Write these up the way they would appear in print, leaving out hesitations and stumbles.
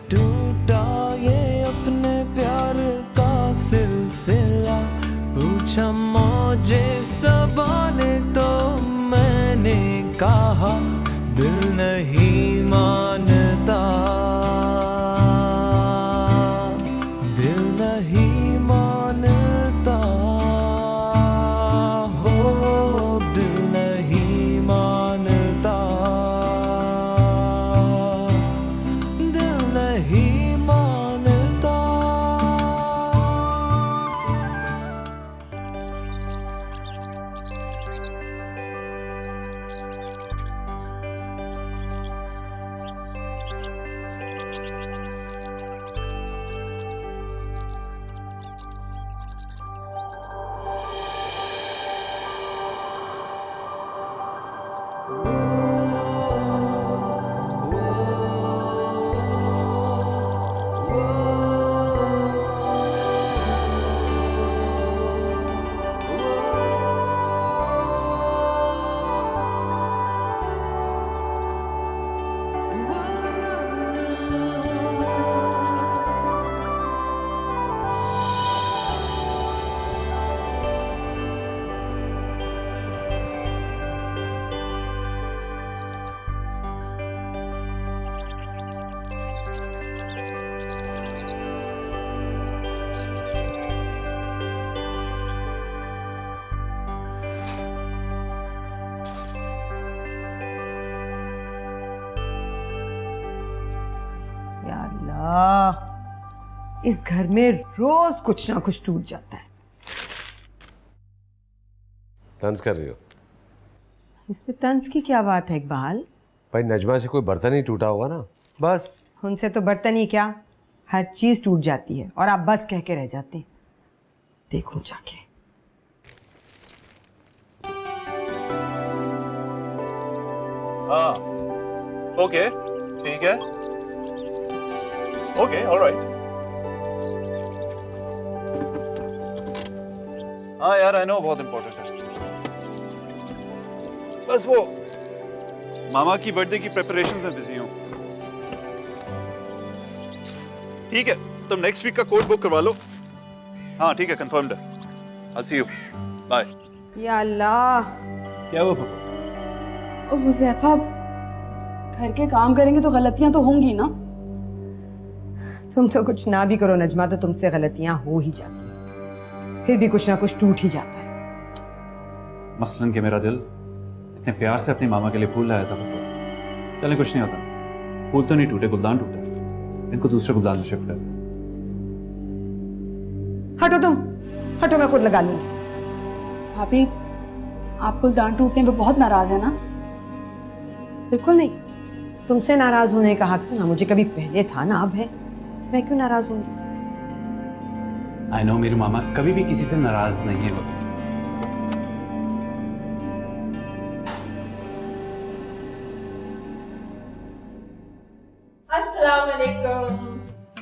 टूटा ये अपने प्यार का सिलसिला। पूछा मौजे सबा ने तो मैंने कहा दिल नहीं मानता, दिल नहीं मानता, हो दिल नहीं मानता, दिल नहीं मानता। या अल्लाह, इस घर में रोज कुछ ना कुछ टूट जाता है। तंज कर रही हो? इसमें तंज की क्या बात है इकबाल? भाई नजमा से कोई बर्तन ही टूटा होगा ना, बस। उनसे तो बर्तन ही क्या, हर चीज टूट जाती है और आप बस कह के रह जाते हैं। देखो जाके। हाँ, ओके, ठीक है, ओके, ऑलराइट। हाँ यार, आई नो बहुत इम्पोर्टेंट है। बस वो मामा की बर्थडे की प्रिपरेशन में बिजी हूँ। ठीक है, तुम नेक्स्ट वीक का कोड बुक करवा लो। हाँ ठीक है, कंफर्म्ड है। I'll see you. बाय। या अल्लाह, क्या हुआ पापा? हुज़ैफा, घर के काम करेंगे तो गलतियां तो होंगी ना। तुम तो कुछ ना भी करो नजमा तो तुमसे गलतियां हो ही जाती हैं, फिर भी कुछ ना कुछ टूट ही जाता है। मसलन कि मेरा दिल इतने प्यार से अपनी मामा के लिए फूल लाया था पापा। चले, कुछ नहीं होता। फूल तो नहीं टूटे, गुलदान टूटा है। इनको दूसरे गुलदान में शिफ्ट करते हैं। हटो तुम, हटो, मैं खुद लगा लूंगी। भाभी, आप गुलदान टूटने पे बहुत नाराज है ना? बिल्कुल नहीं, तुमसे नाराज होने का हक तो ना मुझे कभी पहले था ना अब है। मैं क्यों नाराज होंगी? आई नो मेरी मामा कभी भी किसी से नाराज नहीं होती। अस्सलाम वालेकुम।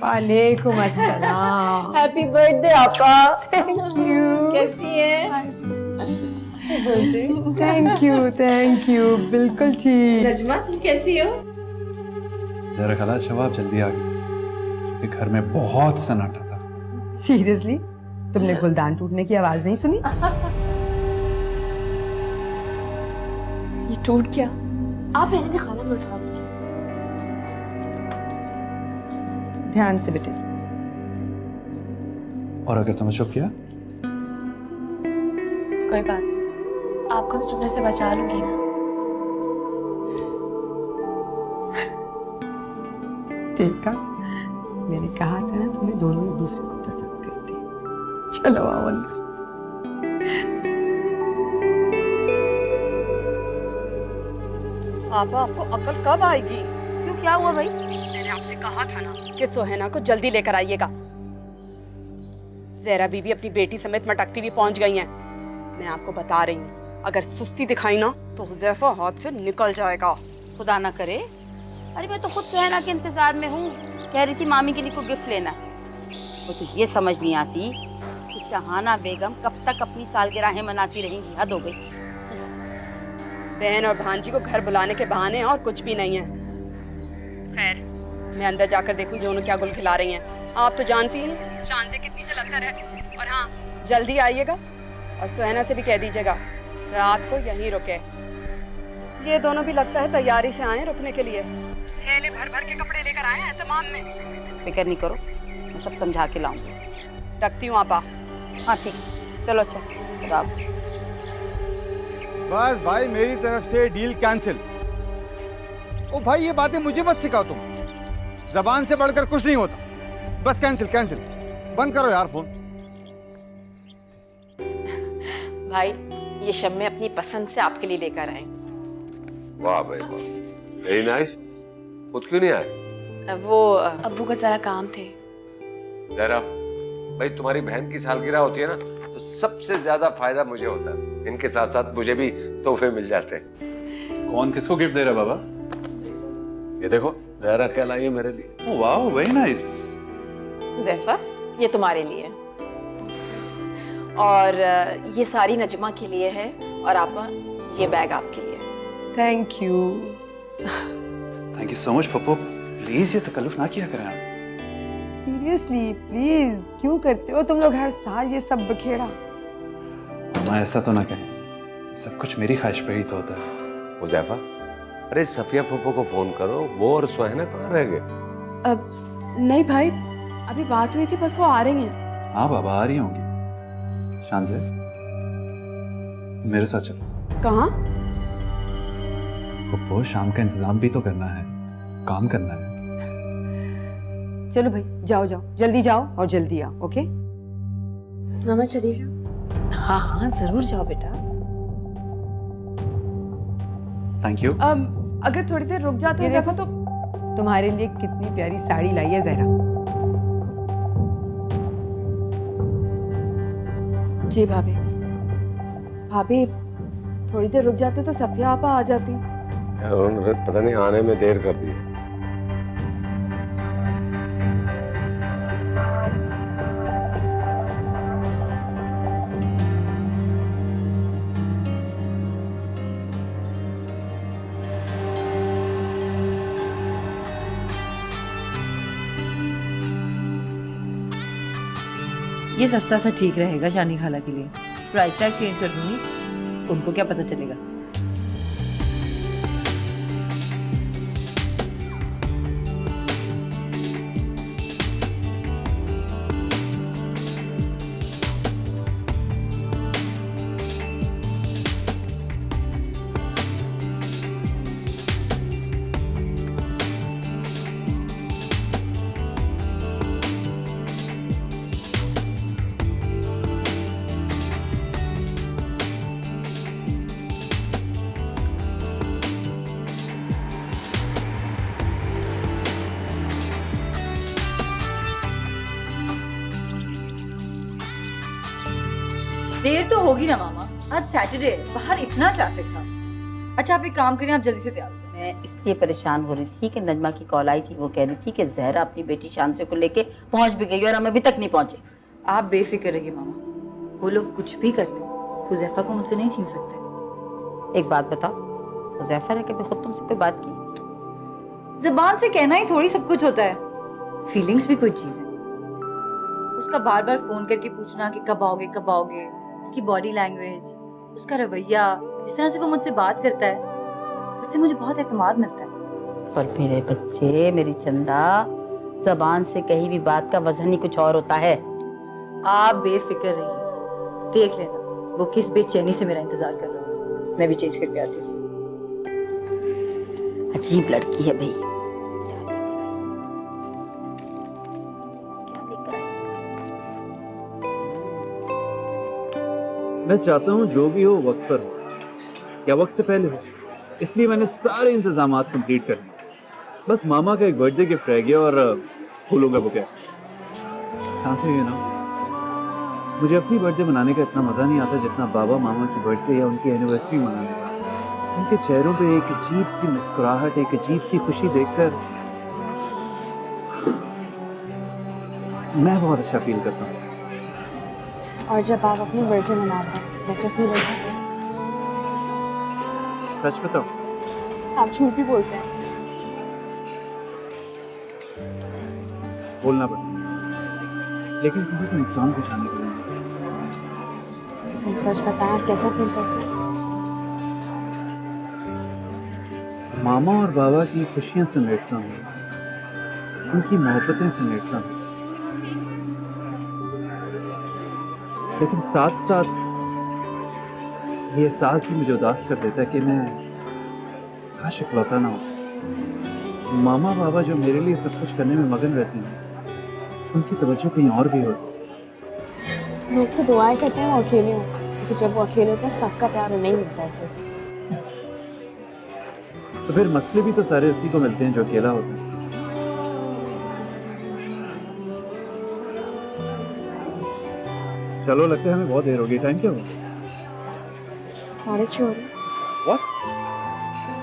वालेकुम अस्सलाम। हैप्पी बर्थडे आपा। Thank you. कैसी हैं? थैंक यू, बिल्कुल ठीक। नजमा, तुम कैसी हो? जरा खला शवाब जल्दी आ गई क्योंकि घर में बहुत सन्नाटा था। सीरियसली, तुमने गुलदान टूटने की आवाज नहीं सुनी? ये टूट गया। आप रहने दे, खाना मैं उठा लूंगी। ध्यान से बेटे। और अगर तुम्हें चुप किया? कोई बात नहीं, आपको तो चुपने से बचा लूंगी ना। देखा, मैंने कहा था ना तुम्हें दोनों एक दूसरे को पसंद करते हैं। चलो आओ अंदर। पापा, आपको अकल कब आएगी? क्यों, क्या हुआ भाई? मैंने आपसे कहा था ना कि सुहेना को जल्दी लेकर आइएगा। ज़हरा बीबी अपनी बेटी समेत मटकती हुई पहुंच गई हैं। मैं आपको बता रही हूँ, अगर सुस्ती दिखाई ना तो हुज़ैफा हाथ से निकल जाएगा। खुदा ना करे। अरे मैं तो खुद सुहेना के इंतजार में हूँ। कह रही थी मामी के लिए कोई गिफ्ट लेना। वो तो ये समझ नहीं आती कि शहाना बेगम कब तक अपनी सालगिराहें मनाती रहेंगी। हद हो गई। बहन और भांजी को घर बुलाने के बहाने और कुछ भी नहीं है। खैर, मैं अंदर जाकर देखूं दोनों क्या गुल खिला रही हैं। आप तो जानती हैं शान से कितनी जलंधर है। और हाँ, जल्दी आइएगा और सुहैना से भी कह दीजिएगा रात को यहीं रुके। ये दोनों भी लगता है तैयारी से आए रुकने के लिए। थैले भर भर के कपड़े लेकर आए हैं तमाम में। फिक्र नहीं करो, मैं सब समझा के लाऊंगी। रखती हूँ आपा। हाँ ठीक है, चलो अच्छा खुदा हाफ़िज़। बस भाई मेरी तरफ से डील कैंसिल। ओ भाई ये बातें मुझे मत सिखाओ तुम, जबान से बढ़कर कुछ नहीं होता। बस कैंसिल कैंसिल, बंद करो यार फोन। भाई ये शम्मे अपनी पसंद से आपके लिए लेकर आए। वाह भाई वाह, वेरी नाइस। खुद क्यों नहीं आए? वो अब्बू का जरा काम थे। जरा भाई, तुम्हारी बहन की सालगिरह होती है ना, तो सबसे ज्यादा फायदा मुझे होता है। इनके साथ साथ मुझे भी तोहफे मिल जाते हैं। कौन किसको गिफ्ट दे रहा है बाबा? ये देखो, जहरा क्या लाई है मेरे लिए। Oh wow, very nice. Zaifa ये तुम्हारे लिए और ये सारी नजमा के लिए है, और आपा ये बैग आपके लिए। Thank you. Thank you so much Pappu. Please ये तकल्लुफ ना किया करें आप। सीरियसली प्लीज, क्यों करते हो तुम लोग हर साल ये सब बखेड़ा? मामा ऐसा तो ना कहें, सब कुछ मेरी ख्वाहिश पे ही तो होता है। हुज़ैफा, अरे सफिया पप्पू को फोन करो, वो और सुहैना कहाँ रह गए? अब नहीं भाई, अभी बात हुई थी, बस वो आ रही हैं। हाँ बाबा आ रही होंगी। शान से मेरे साथ चलो। कहाँ? पप्पू शाम का इंतजाम भी तो करना है, काम करना है। चलो भाई, जाओ जाओ, जल्दी जाओ और जल्दी आओ। ओके मामा चली जाओ। हाँ हाँ जरूर जाओ बेटा। Thank you. अगर थोड़ी देर रुक जाते ये हैं देखो तो तुम्हारे लिए कितनी प्यारी साड़ी लाई है जहरा। जी भाभी। भाभी थोड़ी देर रुक जाते तो सफिया आपा आ जाती। यार उन्होंने पता नहीं आने में देर कर दी है। ये सस्ता सा ठीक रहेगा शानी खाला के लिए। प्राइस टैग चेंज कर दूंगी, उनको क्या पता चलेगा। देर तो होगी ना मामा, आज सैटरडे है, बाहर इतना ट्रैफिक था। अच्छा आप एक काम करें, आप जल्दी से तैयार हो। मैं इसलिए परेशान हो रही थी कि नजमा की कॉल आई थी, वो कह रही थी कि जहरा अपनी बेटी शानसे को लेके पहुंच भी गई और हम अभी तक नहीं पहुंचे। आप बेफिक्र रहिए मामा, वो लोग कुछ भी कर ले, हुज़ैफा को मुझसे नहीं छीन सकते। एक बात बताओ, हुज़ैफा ने कभी खुद तुमसे कोई बात की? जबान से कहना ही थोड़ी सब कुछ होता है, फीलिंग्स भी कोई चीज है। उसका बार बार फोन करके पूछना कि कब आओगे कब आओगे, उसकी बॉडी लैंग्वेज, उसका रवैया, जिस तरह से वो मुझसे बात करता है, उससे मुझे बहुत एतमाद मिलता है। पर मेरे बच्चे, मेरी चंदा, जबान से कहीं भी बात का वजन ही कुछ और होता है। आप बेफिक्र रहिए, देख लेना वो किस बेचैनी से मेरा इंतजार कर रहा है। मैं भी चेंज करके आती हूँ। अजीब लड़की है भाई। मैं चाहता हूँ जो भी हो वक्त पर हो, या वक्त से पहले हो, इसलिए मैंने सारे इंतजाम कंप्लीट कर लिए। बस मामा का एक बर्थडे गिफ्ट रह गया और फूलों का बुके। कहाँ से ये ना, मुझे अपनी बर्थडे मनाने का इतना मज़ा नहीं आता जितना बाबा मामा की बर्थडे या उनकी एनिवर्सरी मनाने का। उनके चेहरों पे एक अजीब सी मुस्कुराहट, एक अजीब सी खुशी देखकर मैं बहुत अच्छा फील करता हूँ। और जब आप अपनी बर्थडे मनाते हैं तो कैसे फील होता है? सच बताओ, आप झूठ भी बोलते हैं। बोलना पड़ता है, लेकिन किसी को नुकसान पहुंचाने के लिए नहीं। तो फिर सच बताएं, आप कैसा फील करते हैं? मामा और बाबा की खुशियां समेटता हूँ, उनकी मोहब्बतें समेटता हूँ, लेकिन साथ साथ ये एहसास भी मुझे उदास कर देता है कि मैं काश इकलौता ना हो। मामा बाबा जो मेरे लिए सब कुछ करने में मगन रहते हैं, उनकी तवज्जो कहीं और भी होती है। लोग तो दुआएं करते हैं वो अकेले हो, क्योंकि जब वो अकेले होते हैं सबका प्यार उन्हें ही मिलता है सिर्फ। तो फिर मसले भी तो सारे उसी को मिलते हैं जो अकेला होता है। चलो, लगता है हमें बहुत देर हो गई। टाइम क्या हुआ? 6:30 हो रहे हैं। What?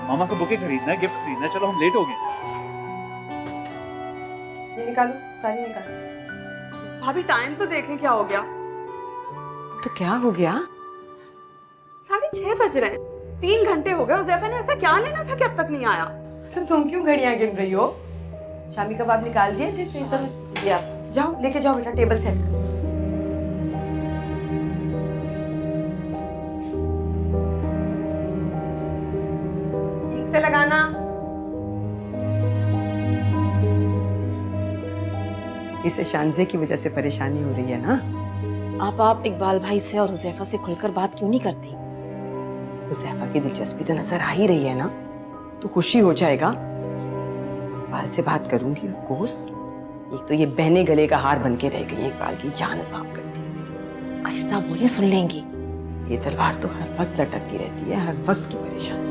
मामा को बुके खरीदना है, गिफ्ट खरीदना है। चलो, हम लेट हो गए। ये निकालो, सारी निकालो। भाभी टाइम तो देखें क्या हो गया। तो क्या हो गया? 6:30 बज रहे हैं, 3 घंटे हो गए। हुज़ैफा ने ऐसा क्या लेना था कि अब तक नहीं आया? तो तुम क्यों घड़ियां गिन रही हो? शामी कबाब निकाल दिए थे फ्रीजर में, दिया। जाओ लेके जाओ बेटा, टेबल सेट करो। ठीक से लगाना। इसे शानजे की वजह से परेशानी हो रही है ना? आप इकबाल भाई से और हुज़ैफा से खुलकर बात क्यों नहीं करती? हुज़ैफा की दिलचस्पी तो नजर आ ही रही है ना, तो खुशी हो जाएगा। इकबाल से बात करूंगी ऑफ कोर्स। एक तो ये बहने गले का हार बन के रह गई है, इकबाल की जान साफ करती है मेरी। आहिस्ता बोले, सुन लेंगी। ये तलवार तो हर वक्त लटकती रहती है, हर वक्त की परेशानी।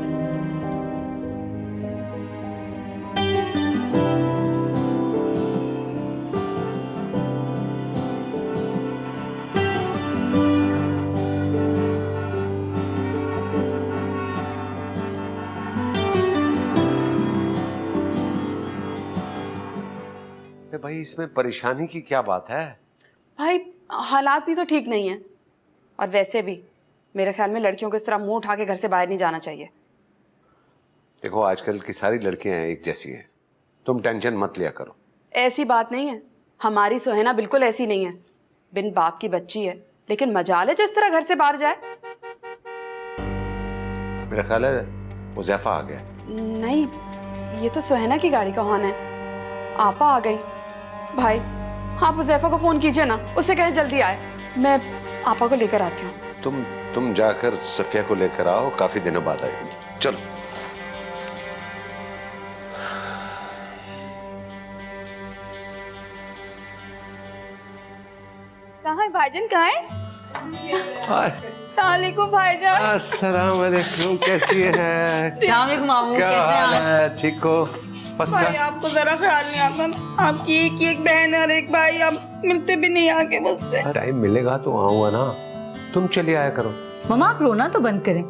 भाई इसमें परेशानी की क्या बात है? भाई हालात भी तो ठीक नहीं है, और वैसे भी मेरे ख्याल में लड़कियों को इस तरह मुंह उठा के घर से बाहर नहीं जाना चाहिए। देखो, आजकल की सारी लड़कियां एक जैसी हैं, तुम टेंशन मत लिया करो। ऐसी बात नहीं है, हमारी सुहैना बिल्कुल ऐसी नहीं है। बिन बाप की बच्ची है, लेकिन मजाल है जिस तरह घर से बाहर जाए। मेरा ख्याल है हुज़ैफा आ गया। नहीं, ये तो सुहैना की गाड़ी का हॉर्न है। आपा आ गई। भाई आप हुज़ैफा को फोन कीजिए ना, उससे कहें जल्दी आए। मैं आपा को लेकर आती हूँ। तुम जाकर सफिया को लेकर आओ, काफी दिनों बाद आएगी। चलो। कहाँ है भाईजान, कहाँ है? सलामुअलैकुम भाईजान। अस्सलाम वालेकुम, कैसी है? मामू, क्या हाल है? ठीक हो? भाई आपको जरा ख्याल नहीं आता ना, आपकी एक बहन और एक भाई, आप मिलते भी नहीं आके मुझसे। टाइम मिलेगा तो आऊंगा ना, तुम चली आया करो। मम्मा, आप रोना तो बंद करें।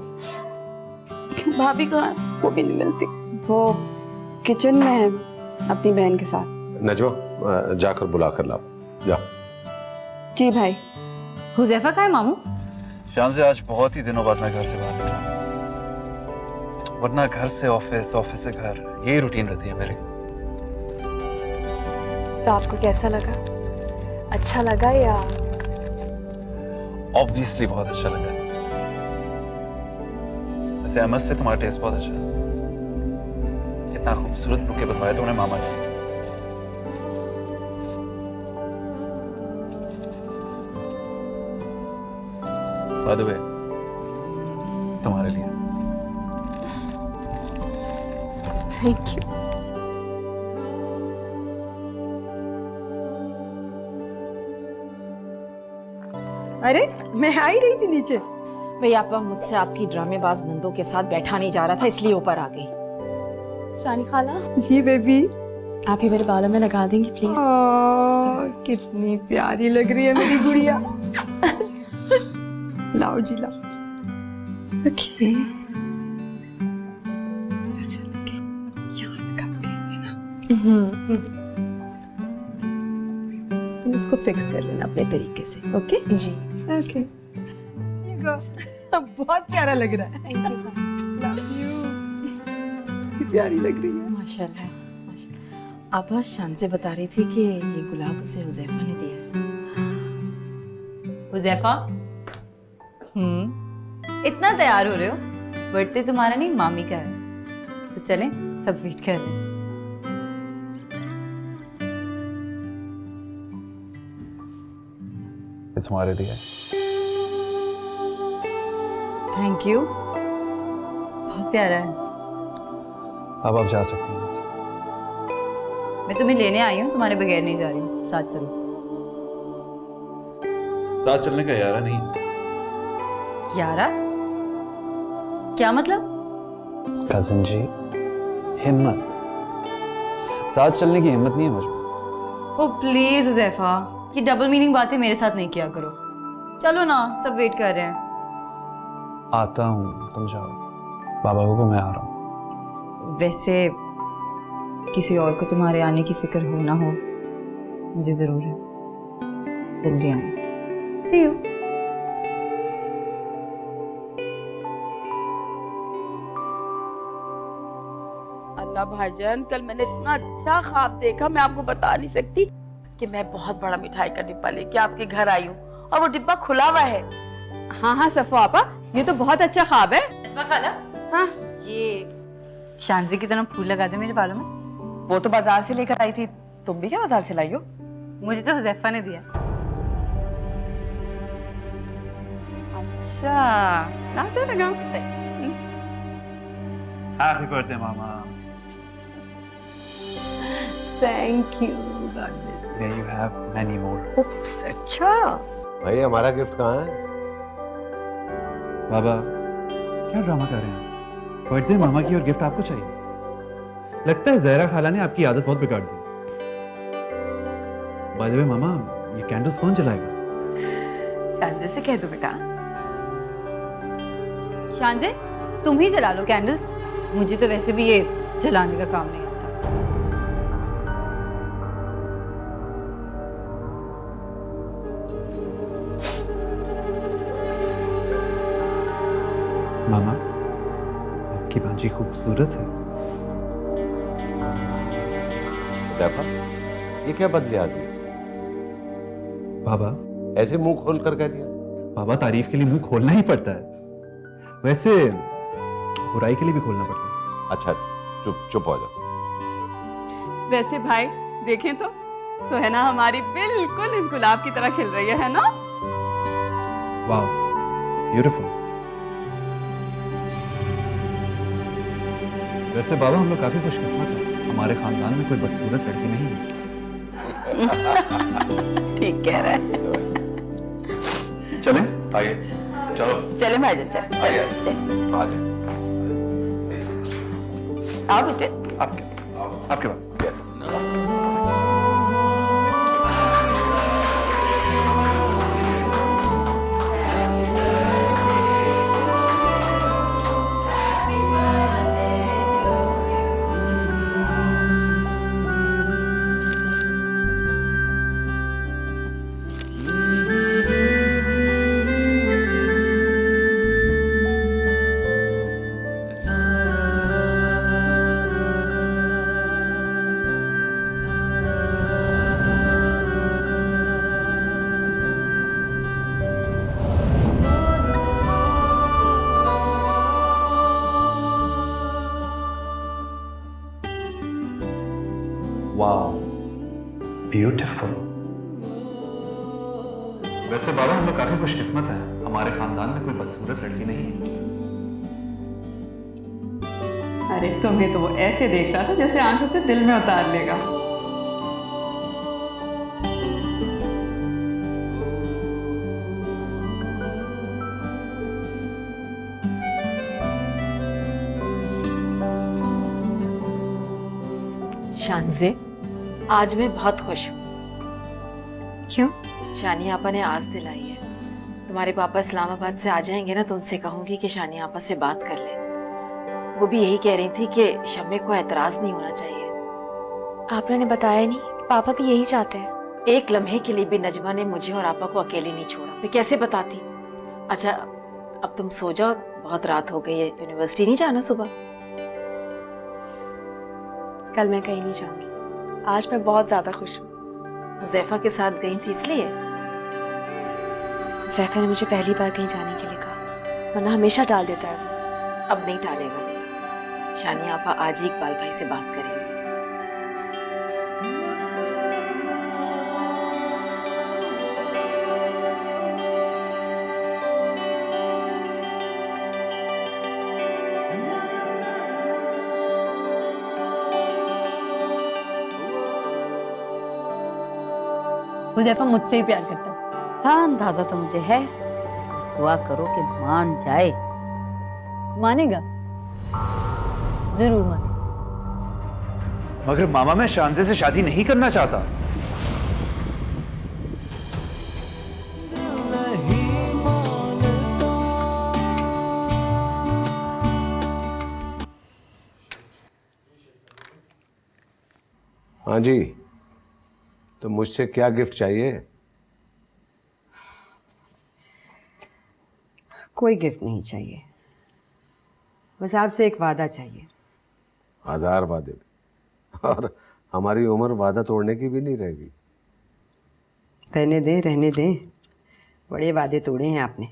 भाभी कहाँ है? वो भी नहीं मिलती। वो किचन में है अपनी बहन के साथ। नजमा, जाकर बुला कर लाओ, जा। जी भाई। हुज़ैफा कहाँ है मामू? शान से आज बहुत ही दिनों बाद मैं घर से बाहर निकला, वरना घर से ऑफिस, ऑफिस से घर, यही रूटीन रहती है मेरी। तो आपको कैसा लगा? अच्छा लगा या? ऑब्वियसली बहुत अच्छा लगा। वैसे अहमद से तुम्हारा टेस्ट बहुत अच्छा है। इतना खूबसूरत बुके बनवाए तुमने मामा जी। By the way, तुम्हारे लिए। Thank you. अरे मैं आ ही रही थी नीचे। भाई आपा मुझसे आपकी ड्रामेबाज नंदों के साथ बैठा नहीं जा रहा था, इसलिए ऊपर आ गई। शानी खाला, जी बेबी। आप ही मेरे बालों में लगा देंगी प्लीज? कितनी प्यारी लग रही है मेरी गुड़िया। लाओ जी लाओ। ओके। तुम इसको फिक्स कर लेना अपने तरीके से, ओके? जी। ओके। बहुत प्यारा लग रहा है। Thank you. प्यारी लग रही है। माशाल्लाह। आप शान से बता रही थी कि ये गुलाब उसे हुजैफा ने दिया है। हुजैफा, इतना तैयार हो रहे हो? बर्थडे तुम्हारा नहीं, मामी का है। तो चलें, सब वेट कर रहे हैं। ये तुम्हारे लिए। थैंक यू, बहुत प्यारा है। अब आप जा सकती हैं यहाँ मैं तुम्हें लेने आई हूँ, तुम्हारे बगैर नहीं जा रही हूँ। साथ चलो। से। साथ चलने का यारा नहीं। यारा? क्या मतलब? कजिन जी, हिम्मत। साथ चलने की हिम्मत नहीं है मुझमें। ओ प्लीज हुजैफा, ये डबल मीनिंग बातें मेरे साथ नहीं किया करो। चलो ना, सब वेट कर रहे हैं। आता हूँ, तुम जाओ। बाबा को मैं आ रहा हूँ। वैसे किसी और को तुम्हारे आने की फिक्र हो ना हो, मुझे जरूर है। जल्दी आना। See you. अल्लाह भाईजान, कल मैंने इतना अच्छा ख्वाब देखा, मैं आपको बता नहीं सकती। कि मैं बहुत बड़ा मिठाई का डिब्बा लेके आपके घर आई हूँ और वो डिब्बा खुला हुआ है। हाँ हाँ सफो आपा, ये तो बहुत अच्छा ख्वाब है। खाला, हाँ, ये शानजी की तरह फूल लगा दे मेरे बालों में। वो तो बाजार से लेकर आई थी, तुम भी क्या बाजार से लाई हो? मुझे तो हुजैफा ने दिया। अच्छा, ला दो लगाओ से। Happy birthday mama. Thank you. May you have many more. उप्स, अच्छा। भाई हमारा गिफ्ट कहाँ है? बाबा, क्या ड्रामा कर रहे हैं? बर्थडे मामा की और गिफ्ट आपको चाहिए? लगता है जहरा खाला ने आपकी आदत बहुत बिगाड़ दी। बाय द वे मामा, ये कैंडल्स कौन जलाएगा? शानजे से कह दो बेटा। शानजे, तुम ही जला लो कैंडल्स। मुझे तो वैसे भी ये जलाने का काम नहीं आता। मामा, आपकी भांजी खूबसूरत है। हुजैफा, ये क्या बदली आती है? बाबा, ऐसे मुंह खोल कर कह दिया? बाबा, तारीफ के लिए मुंह खोलना ही पड़ता है। वैसे बुराई के लिए भी खोलना पड़ता है। अच्छा, चुप चुप हो जाओ। वैसे भाई देखें तो सुहाना हमारी बिल्कुल इस गुलाब की तरह खिल रही है ना? वाह, ब्यूटीफुल। वैसे बाबा, हम लोग काफी खुशकिस्मत हैं। हमारे खानदान में कोई बदसूरत लड़की नहीं है। ठीक कह रहा है। चलें? आइए, चलो। चले भाईजान, चल। आइए, आइए। आओ बेटे। आपके बाद। वाह, ब्यूटीफुल। वैसे बाबा, हम लोग काफी खुशकिस्मत हैं। हमारे खानदान में कोई बदसूरत लड़की नहीं है। अरे तुम्हें तो वो ऐसे देख रहा था जैसे आंखों से दिल में उतार लेगा। शानजे, आज मैं बहुत खुश हूँ। क्यों? शानी आपा ने आस दिलाई है। तुम्हारे पापा इस्लामाबाद से आ जाएंगे ना, तो उनसे कहूंगी कि शानी आपा से बात कर ले। वो भी यही कह रही थी कि शम्मे को एतराज नहीं होना चाहिए। आपने ने बताया नहीं कि पापा भी यही चाहते हैं? एक लम्हे के लिए भी नजमा ने मुझे और आपा को अकेले नहीं छोड़ा। मैं कैसे बताती। अच्छा, अब तुम सो जाओ, बहुत रात हो गई है। यूनिवर्सिटी नहीं जाना सुबह? कल मैं कहीं नहीं जाऊंगी, आज मैं बहुत ज़्यादा खुश हूँ। हुज़ैफा के साथ गई थी इसलिए? हुज़ैफा ने मुझे पहली बार कहीं जाने के लिए कहा, वरना हमेशा टाल देता है वो। अब नहीं टालेगा। शानिया आपा आज ही इकबाल भाई से बात करेंगे। हुज़ैफा मुझसे ही प्यार करता है। हाँ, अंदाजा तो मुझे है। बस दुआ करो कि मान जाए। मानेगा, जरूर मानेगा। मगर मामा मैं शानजे से शादी नहीं करना चाहता। नहीं मानता। हाँ जी, तो मुझसे क्या गिफ्ट चाहिए? कोई गिफ्ट नहीं चाहिए, बस आपसे एक वादा चाहिए। 1000 वादे, और हमारी उम्र वादा तोड़ने की भी नहीं रहेगी। रहने दें। बड़े वादे तोड़े हैं आपने,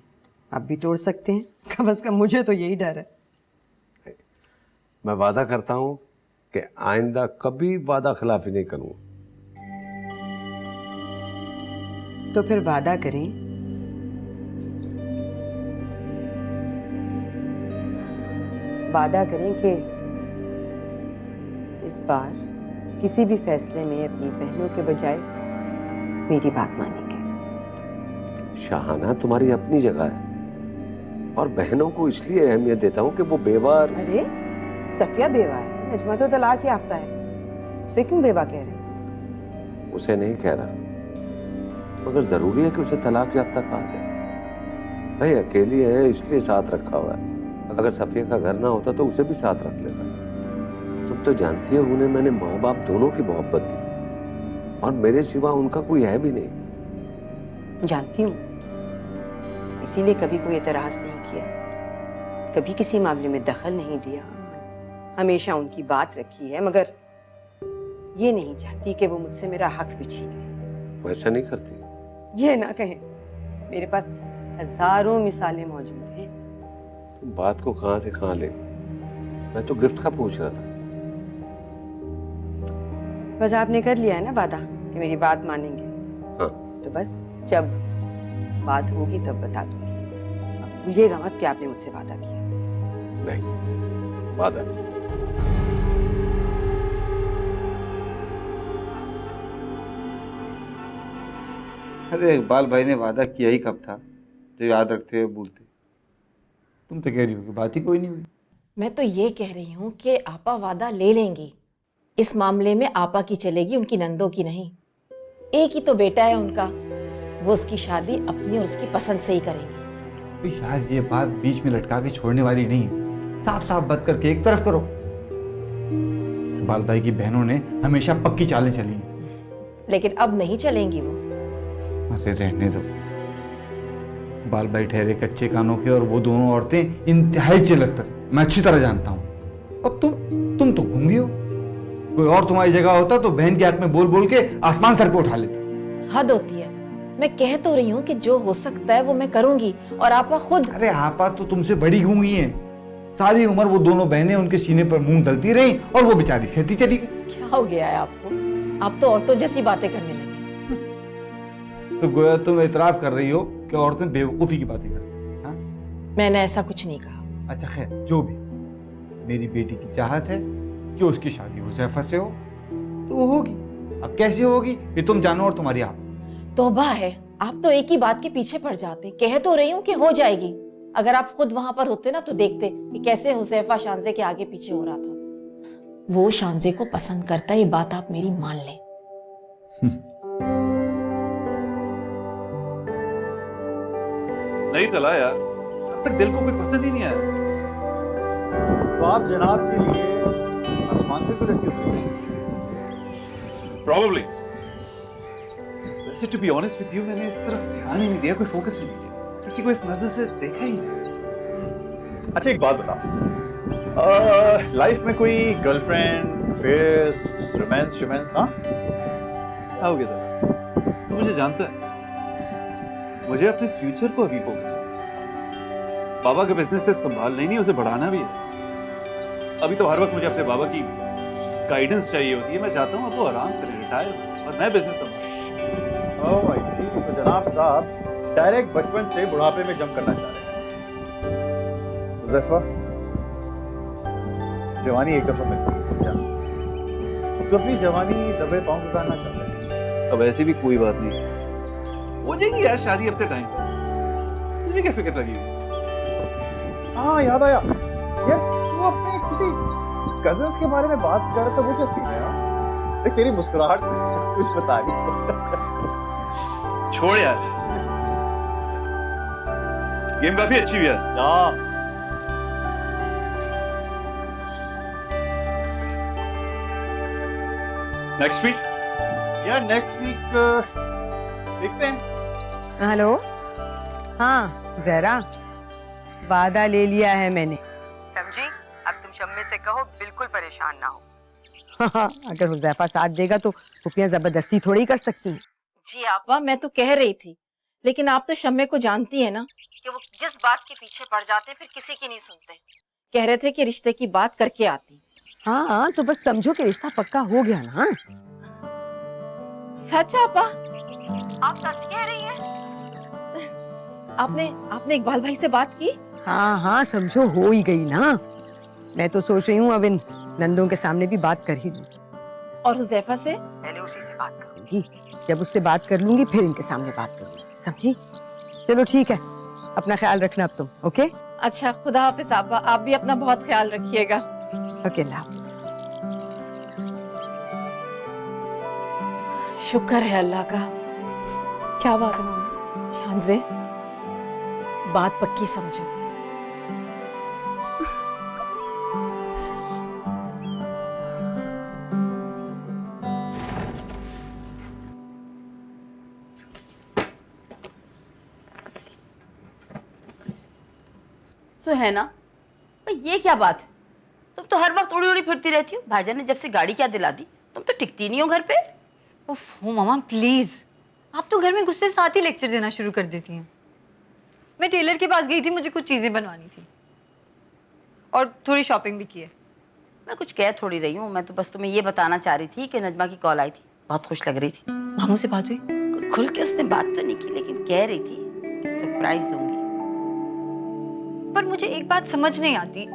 आप भी तोड़ सकते हैं। कम से कम मुझे तो यही डर है। मैं वादा करता हूं कि आइंदा कभी वादा खिलाफी नहीं करूंगा। तो फिर वादा करें, कि इस बार किसी भी फैसले में अपनी बहनों के बजाय मेरी बात मानेंगे। शाहाना तुम्हारी अपनी जगह है, और बहनों को इसलिए अहमियत देता हूं कि वो बेवा। अरे सफिया बेवा है, नजमा तो तलाक याफ्ता है, उसे क्यों बेवा कह रहे हैं? उसे नहीं कह रहा, मगर जरूरी है कि उसे तलाक याफ्ता कहा जाए। भाई अकेली है इसलिए साथ रखा हुआ है, अगर सफिया का घर ना होता तो उसे भी साथ रख लेता। तुम तो जानती हो उन्हें मैंने माँ बाप दोनों की मोहब्बत दी, और मेरे सिवा उनका कोई है भी नहीं। जानती हूँ, इसीलिए कभी कोई एतराज नहीं किया, कभी किसी मामले में दखल नहीं दिया, हमेशा उनकी बात रखी है, मगर ये नहीं चाहती कि वो मुझसे मेरा हक भी छीने। वो ऐसा नहीं करती। ये ना कहें, मेरे पास हजारों मिसालें मौजूद हैं। तुम बात को कहां से कहां ले, मैं तो गिफ्ट का पूछ रहा था। बस आपने कर लिया है ना वादा कि मेरी बात मानेंगे। हाँ। तो बस जब बात होगी तब बता दूंगी। अब भूलिएगा मत कि आपने मुझसे वादा किया। नहीं, वादा। अरे इकबाल भाई ने वादा किया ही कब था जो याद रखते हुए भूलते। तुम तो कह रही हो कि बात ही कोई नहीं हुई। मैं तो ये कह रही हूँ कि आपा वादा ले लेंगी। इस मामले में आपा की चलेगी, उनकी नंदों की नहीं। एक ही तो बेटा है उनका, वो उसकी शादी अपनी और उसकी पसंद से ही करेंगी। यार ये बात बीच में लटका के छोड़ने वाली नहीं है, साफ साफ बात करके एक तरफ करो। इकबाल भाई की बहनों ने हमेशा पक्की चालें चली हैं। लेकिन अब नहीं चलेंगी वो। अरे रहने दो। इकबाल भाई ठहरे कच्चे कानों के, और वो दोनों औरतें इंतहाई चिलक्तर, मैं अच्छी तरह जानता हूँ। और तुम तो गूंगी हो। कोई और तुम्हारी जगह होता तो बहन के हक में बोल बोल के आसमान सर पे उठा लेता। हद होती है। मैं कह तो रही हूँ कि जो हो सकता है वो मैं करूंगी, और आपा खुद। अरे आपा तो तुमसे बड़ी गूंगी हैं। सारी उम्र वो दोनों बहनें उनके सीने पर मुंह दलती रही, और वो बेचारी सहती चली गई। क्या हो गया है आपको? आप तो औरतों जैसी बातें करने लगे। तो गोया तुम इतराफ कर रही हो कि औरतें बेवकूफी की बातें करती हैं। मैंने ऐसा कुछ नहीं कहा। अच्छा खैर, जो भी, मेरी बेटी की चाहत है कि उसकी शादी हुज़ैफा से हो, तो वो होगी। अब कैसे होगी ये तुम जानो और तुम्हारी आप। तौबा है, आप तो एक ही बात के पीछे पड़ जाते। कह तो रही हूँ कि हो जाएगी। अगर आप खुद वहां पर होते ना तो देखते कि कैसे हुज़ैफा शानजे के आगे पीछे हो रहा था। वो शानजे को पसंद करता है, ये बात आप मेरी मान लें। नहीं चला यार, अब तक दिल को कोई पसंद ही नहीं आया। तो आप जनाब के लिए आसमान से कोई लड़की उतरी? Probably. वैसे to be honest with you, मैंने इस तरफ ध्यान ही नहीं दिया, कोई फोकस नहीं किया, किसी को इस नजर से देखा ही नहीं। अच्छा एक बात बता, लाइफ में कोई गर्लफ्रेंड, अफेयर्स, रोमांस, हाँ? क्या हो गया था? तू मुझे जानता है। मुझे अपने फ्यूचर को अभी फोकस है। बाबा के बिजनेस से संभालना ही नहीं, उसे बढ़ाना भी है। अभी तो हर वक्त मुझे अपने बाबा की गाइडेंस चाहिए होती है। मैं चाहता हूँ अब वो आराम करें, रिटायर, और मैं बिजनेस संभालूं। ओह आई सी। तो जनाब साहब डायरेक्ट बचपन से बुढ़ापे में जंप करना चाह रहे हैं। हुज़ैफा, जवानी एक दफा मिलती है क्या? तो अपनी जवानी दबे पांव गुजारना चाहता है। अब ऐसी भी कोई बात नहीं, हो जाएगी यार शादी अपने टाइम पर। तुझे क्या फिक्र लगी हुई? हाँ याद आया यार, तू अपने किसी कजन्स के बारे में बात कर रहा था, वो क्या सीन है यार? देख तेरी मुस्कुराहट कुछ बता रही। छोड़ यार, गेम काफी अच्छी हुई है। नेक्स्ट वीक यार, नेक्स्ट वीक देखते हैं। हेलो, हाँ जहरा, वादा ले लिया है मैंने, समझी? अब तुम शम्मे से कहो बिल्कुल परेशान ना हो। अगर हुज़ैफा साथ देगा तो पुपियां जबरदस्ती थोड़ी कर सकती हैं। जी आपा, मैं तो कह रही थी, लेकिन आप तो शम्मे को जानती है ना कि वो जिस बात के पीछे पड़ जाते फिर किसी की नहीं सुनते। कह रहे थे कि रिश्ते की बात करके आती। हाँ तो बस समझो कि रिश्ता पक्का हो गया ना। सच आपा? आप सच कह रही हैं? आपने इकबाल भाई से बात की? हाँ हाँ समझो हो ही गई ना। मैं तो सोच रही हूँ अब इन नंदों के सामने भी बात कर ही लूं। और हुज़ैफा से? पहले उसी से बात करूंगी, जब उससे बात कर लूंगी फिर इनके सामने बात करूंगी, समझी? चलो ठीक है, अपना ख्याल रखना अब तुम। ओके? अच्छा, खुदा हाफिज आपा, आप भी अपना बहुत ख्याल रखिएगा। ओके, अल्लाह हाफिज। शुक्र है अल्लाह का। क्या बात है मम्मी? शानज़े, बात पक्की समझो। सुहैना, ये क्या बात है? तुम तो हर वक्त उड़ी उड़ी फिरती रहती हो। भाईजान ने जब से गाड़ी क्या दिला दी, तुम तो टिकती नहीं हो घर पे। ओह मामा प्लीज, आप तो घर में गुस्से साथ ही लेक्चर देना शुरू कर देती हैं। मैं टेलर के पास गई थी, मुझे कुछ चीजें बनवानी थी और थोड़ी शॉपिंग भी की है। मैं कुछ कह थोड़ी रही हूँ, मैं तो बस तुम्हें ये बताना चाह रही थी कि नजमा की कॉल आई थी, बहुत खुश लग रही थी। मामू से बात हुई? खुल के उसने बात तो नहीं की, लेकिन कह रही थी कि सरप्राइज दूंगी। पर मुझे एक बात समझ नहीं आती,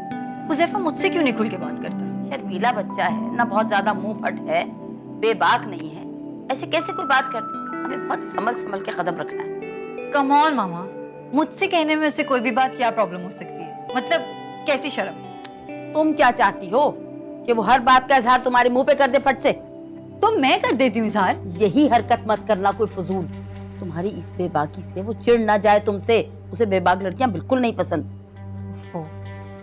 हुज़ैफा मुझसे क्यों नहीं खुल के बात करता? शर्मीला बच्चा है ना, बहुत ज्यादा मुंह फट है, बेबाक नहीं है, ऐसे कैसे कोई बात करती? हमें बहुत संभल संभल के कदम रखना है। कम ऑन मामा, मुझसे कहने में उसे कोई भी बात क्या प्रॉब्लम हो सकती है? मतलब कैसी शर्म? तुम क्या चाहती हो कि वो हर बात का इजहार तुम्हारे मुंह पे कर दे फट से? तो मैं कर देती हूँ इजहार। यही हरकत मत करना कोई फजूल। तुम्हारी इस बेबाकी से वो चिढ़ ना जाए तुमसे। उसे बेबाक लड़कियां बिल्कुल नहीं पसंद।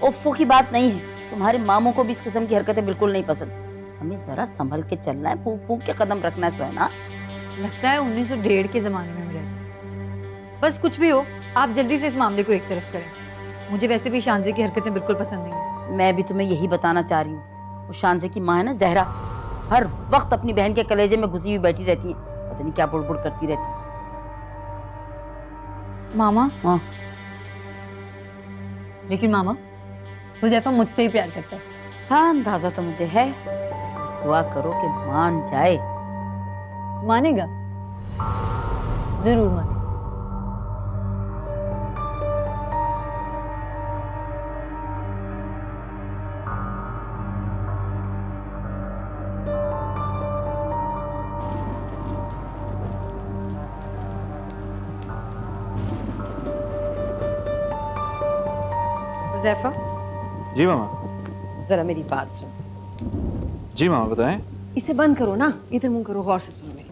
ओफो की बात नहीं है, तुम्हारे मामू को भी इस किस्म की हरकतें बिल्कुल नहीं पसंद। हमें जरा संभल के चलना है, फूक फूक के कदम रखना है। सोना, लगता है 1901 के जमाने में हम रह रहे। बस कुछ भी हो, आप जल्दी से इस मामले को एक तरफ करें। मुझे वैसे भी शानज़े की हरकतें बिल्कुल पसंद नहीं है। मैं भी तुम्हें यही बताना चाह रही हूँ। वो शानज़े की माँ है ना जहरा, हर वक्त अपनी बहन के कलेजे में घुसी हुई बैठी रहती है, पता नहीं क्या बुड़बुड़ करती रहती है। मामा? हाँ। लेकिन मामा, हुज़ैफा मुझसे ही प्यार करता है। हाँ, अंदाजा तो मुझे है। बस दुआ करो कि मान जाए। मानेगा? जरूर मानेगा। हुज़ैफा, जी मामा। जरा मेरी बात सुन। जी मामा बताएं। इसे बंद करो ना, इधर मुंह करो, गौर से सुनो मेरी।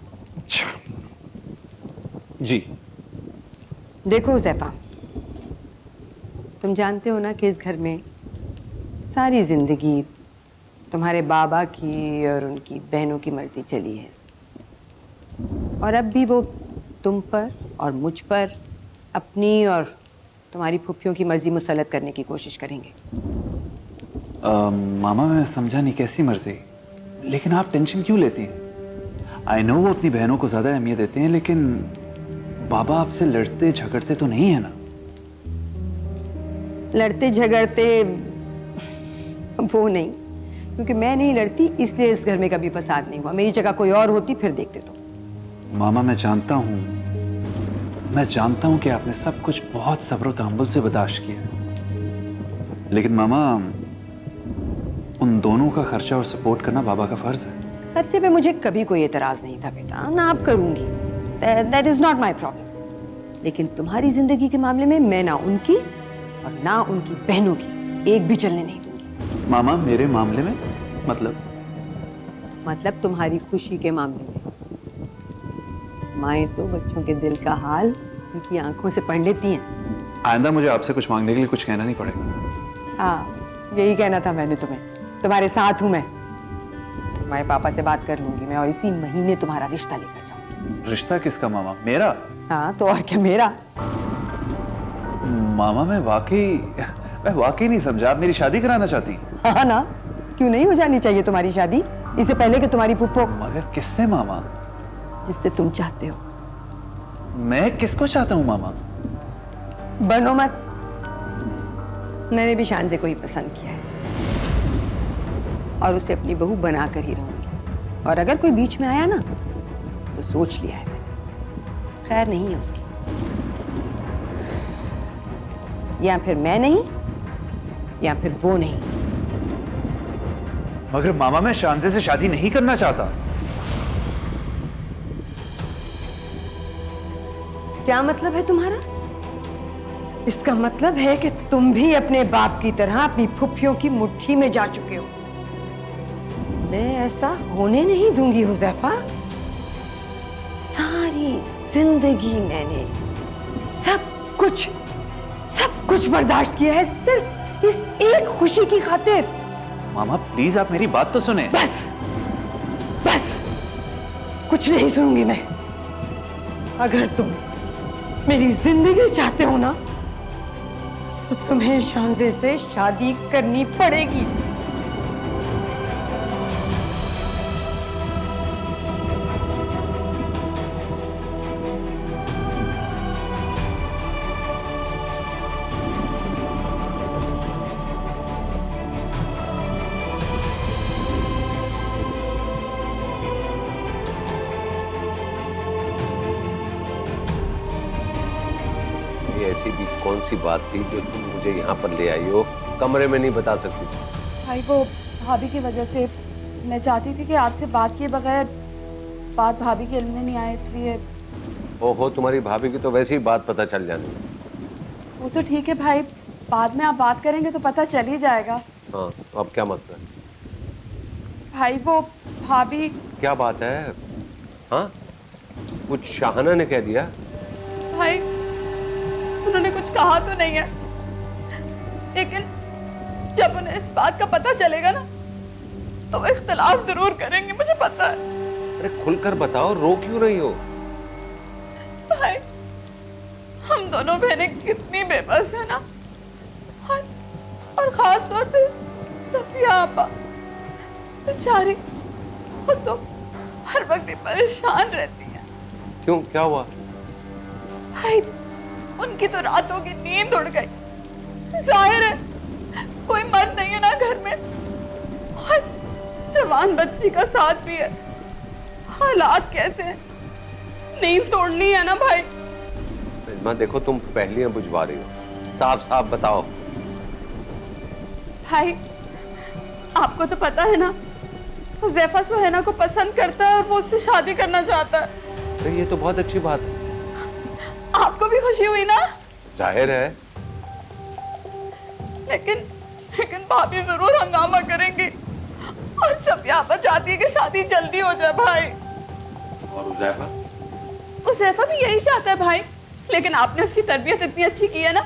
जी। देखो हुज़ैफा, तुम जानते हो ना कि इस घर में सारी जिंदगी तुम्हारे बाबा की और उनकी बहनों की मर्जी चली है, और अब भी वो तुम पर और मुझ पर अपनी और तुम्हारी फूफियों की मर्जी मुसल्लत करने की कोशिश करेंगे। मामा मैं समझा नहीं, कैसी मर्जी? लेकिन आप टेंशन क्यों लेती हैं? आई नो वो अपनी बहनों को ज्यादा अहमियत देते हैं, लेकिन बाबा आपसे लड़ते झगड़ते तो नहीं है ना? लड़ते झगड़ते वो नहीं, क्योंकि मैं नहीं लड़ती इसलिए इस घर में कभी फसाद नहीं हुआ। मेरी जगह कोई और होती फिर देखते तो। मामा मैं जानता हूं कि आपने सब कुछ बहुत सब्र तहम्मुल से बर्दाश्त किया, लेकिन मामा उन दोनों का खर्चा और सपोर्ट करना बाबा का फर्ज है। खर्चे पे मुझे कभी कोई एतराज नहीं था बेटा, ना आप करूंगी, that is not my problem. लेकिन तुम्हारी जिंदगी के मामले में मैं ना उनकी और ना उनकी बहनों की एक भी चलने नहीं दूंगी। मामा मेरे मामले में मतलब तुम्हारी खुशी के मामले में। माएँ तो बच्चों के दिल का हाल उनकी आंखों से पढ़ लेती हैं। आइंदा मुझे आपसे कुछ मांगने के लिए कुछ कहना नहीं पड़ेगा। हाँ, यही कहना था मैंने तुम्हें। तुम्हारे साथ हूं मैं। तुम्हारे पापा से बात कर लूंगी मैं और इसी महीने तुम्हारा रिश्ता लेकर जाऊंगी। रिश्ता किसका मामा? मेरा? हाँ तो और क्या, मेरा। मामा मैं वाकई नहीं समझा, आप मेरी शादी कराना चाहती हैं? हाँ ना, क्यों नहीं हो जानी चाहिए तुम्हारी शादी, इससे पहले कि तुम्हारी पुप्पो। मगर किससे मामा? जिससे तुम चाहते हो। मैं किसको चाहता हूँ मामा? बनो मत। मैंने भी शान से कोई पसंद किया है और उसे अपनी बहू बनाकर ही रहूंगी। और अगर कोई बीच में आया ना तो सोच लिया है मैंने, खैर नहीं है उसकी। या फिर मैं नहीं या फिर वो नहीं। मगर मामा मैं शानजे से शादी नहीं करना चाहता। क्या मतलब है तुम्हारा? इसका मतलब है कि तुम भी अपने बाप की तरह अपनी फुफ्फियों की मुट्ठी में जा चुके हो। मैं ऐसा होने नहीं दूंगी हुज़ैफा। सारी जिंदगी मैंने सब कुछ बर्दाश्त किया है सिर्फ इस एक खुशी की खातिर। मामा प्लीज आप मेरी बात तो सुने। बस कुछ नहीं सुनूंगी मैं। अगर तुम मेरी जिंदगी चाहते हो ना तो तुम्हें शानजे से शादी करनी पड़ेगी। ऐसी भी कौन सी बात थी जो तुम मुझे यहाँ पर ले आई हो, कमरे में नहीं बता सकती? भाई वो भाभी की वजह से मैं चाहती थी कि आपसे बात किए बगैर बात भाभी के इल्म में नहीं आए, इसलिए। ओहो, तुम्हारी भाभी की तो वैसे ही बात पता चल जानी। वो तो ठीक है भाई, बाद में आप बात करेंगे तो पता चल ही जाएगा। हाँ तो अब क्या मसला है? भाई वो भाभी। क्या बात है? हाँ कुछ शाहाना ने कह दिया? भाई उन्होंने कुछ कहा तो नहीं है, लेकिन जब उन्हें इस बात का पता चलेगा ना तो वो इख्तिलाफ जरूर करेंगे, मुझे पता है। अरे खुलकर बताओ, रो क्यों रही हो? भाई हम दोनों बहनें कितनी बेबस है ना, और खास तौर पे सफिया आपा बेचारी, वो तो हर वक्त परेशान रहती है। क्यों, क्या हुआ? भाई उनकी तो रातों की नींद उड़ गई। जाहिर है कोई मर्द नहीं है ना घर में, और जवान बच्ची का साथ भी है। हालात कैसे हैं, नींद तोड़नी है ना भाई। रिजमा देखो, तुम पहलियां बुझवा रही हो, साफ साफ बताओ। भाई आपको तो पता है ना, हुज़ैफा सुहैना को पसंद करता है और वो उससे शादी करना चाहता है। अरे ये तो बहुत अच्छी बात है। आपको भी खुशी हुई ना? जाहिर है। लेकिन भाभी जरूर हंगामा करेंगी और सफिया चाहती है कि शादी जल्दी हो जाए भाई। और हुज़ैफा? हुज़ैफा भी यही चाहता है भाई, लेकिन आपने उसकी तरबियत इतनी अच्छी की है ना,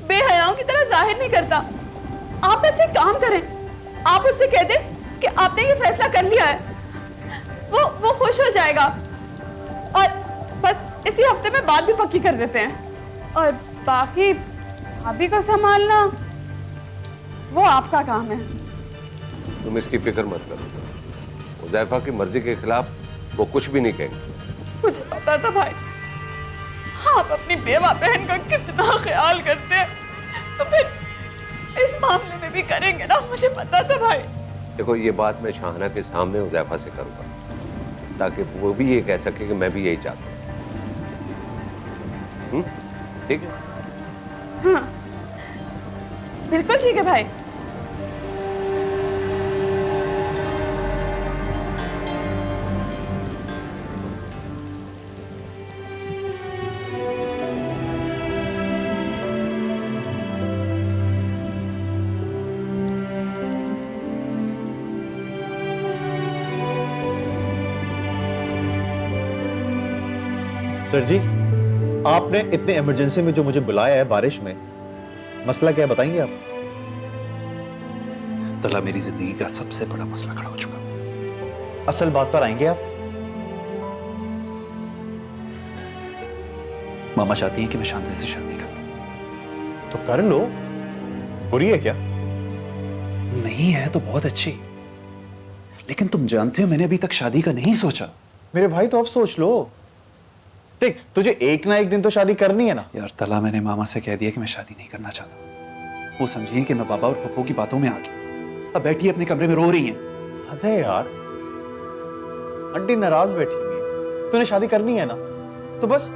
बेहयाओं की तरह जाहिर नहीं करता। आप ऐसे काम करें, आप उससे कह दें कि आपने ये फैसला कर लिया है, वो खुश हो जाएगा और बस इसी हफ्ते में बात भी पक्की कर देते हैं। और बाकी भाभी को संभालना वो आपका काम है। तुम इसकी फिक्र मत करो, हुज़ैफा की मर्जी के खिलाफ वो कुछ भी नहीं कहेंगे। मुझे पता था भाई, आप अपनी बेवा बहन का कितना ख्याल करते हैं, तो फिर इस मामले में भी करेंगे ना, मुझे पता था भाई। देखो, ये बात मैं शाहना के सामने हुज़ैफा से करूंगा, ताकि वो भी ये कह सके कि मैं भी यही चाहता हूँ। ठीक है? हाँ, बिल्कुल ठीक है भाई। सर जी, आपने इतने इमरजेंसी में जो मुझे बुलाया है बारिश में, मसला क्या है बताएंगे आप? तला, मेरी जिंदगी का सबसे बड़ा मसला खड़ा हो चुका। असल बात पर आएंगे आप? मामा चाहती हैं कि मैं शांति से शादी करूं। तो कर लो, बुरी है क्या? नहीं है तो बहुत अच्छी, लेकिन तुम जानते हो मैंने अभी तक शादी का नहीं सोचा। मेरे भाई तो अब सोच लो। देख, तुझे एक ना एक दिन तो शादी करनी है ना। यार तला, मैंने मामा से कह दिया कि मैं शादी नहीं करना चाहता। वो समझिए कि मैं बाबा और पप्पू की बातों में आ गया। अब बैठी अपने कमरे में रो रही हैं। अरे यार, आंटी नाराज बैठी हुई है, तूने शादी करनी है ना, तो बस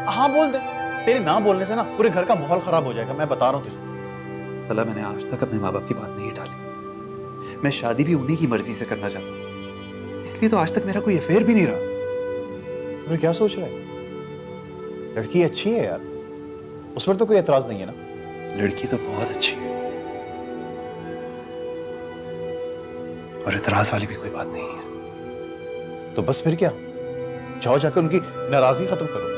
हाँ बोल दे। तेरे ना बोलने से ना पूरे घर का माहौल खराब हो जाएगा, मैं बता रहा हूँ तुझे। तला, मैंने आज तक अपने माँ बाप की बात नहीं टाली। मैं शादी भी उन्हीं की मर्जी से करना चाहता हूँ, इसलिए तो आज तक मेरा कोई अफेयर भी नहीं रहा। तुम्हें क्या सोच रहा है? लड़की अच्छी है यार, उस पर तो कोई एतराज नहीं है ना। लड़की तो बहुत अच्छी है, और एतराज वाली भी कोई बात नहीं है। तो बस फिर क्या, जाओ जाकर उनकी नाराजगी खत्म करो।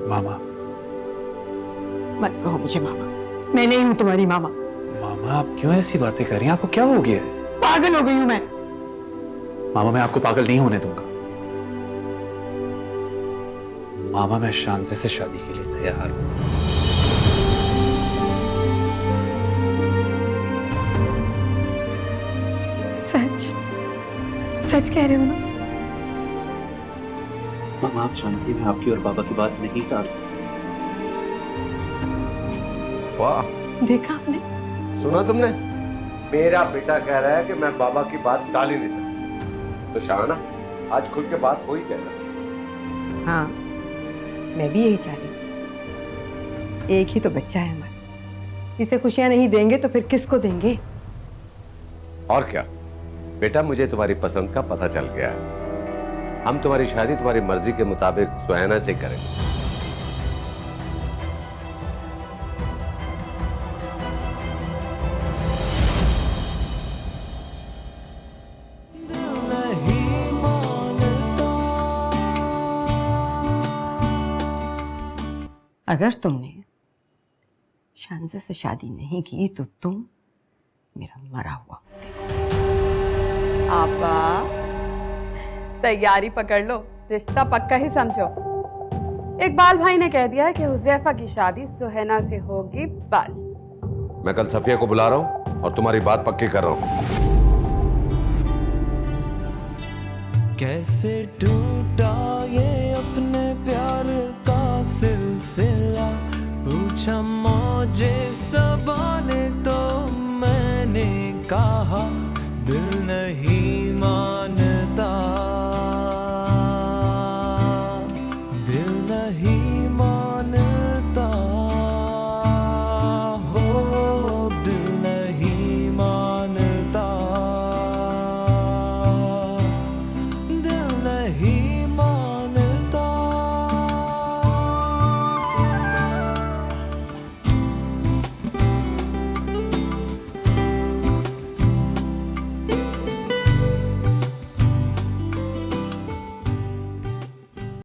मामा, मत कहो मुझे मामा, मैं नहीं हूं तुम्हारी मामा। मामा आप क्यों ऐसी बातें कर रही हैं? आपको क्या हो गया है? पागल हो गई हूं मैं। मामा, मैं आपको पागल नहीं होने दूंगा। मामा, मैं शांति से शादी के लिए तैयार हूं। सच सच कह रहे हो ना? मामा, आप जानती हैं मैं आपकी और बाबा की बात नहीं टाल सकता। वाह, देखा आपने? सुना तुमने? मेरा बेटा कह रहा है कि मैं बाबा की बात टाल ही नहीं सकता। तो शाहना, आज खुल के बात हो ही कहना। हाँ, मैं भी यही चाह रही थी। एक ही तो बच्चा है हमारा, इसे खुशियां नहीं देंगे तो फिर किसको देंगे? और क्या बेटा, मुझे तुम्हारी पसंद का पता चल गया है। हम तुम्हारी शादी तुम्हारी मर्जी के मुताबिक सुहाना से करेंगे। अगर तुमने शांजे से शादी नहीं की तो तुम मेरा मरा हुआ देखो। आपा, तैयारी पकड़ लो, रिश्ता पक्का ही समझो। इकबाल भाई ने कह दिया है कि हुज़ैफा की शादी सुहैना से होगी बस। मैं कल सफिया को बुला रहा हूं और तुम्हारी बात पक्की कर रहा हूं। कैसे टूटा ये अपने प्यार का सिलसिला, पूछा मौजे सबा ने तो मैंने कहा दिल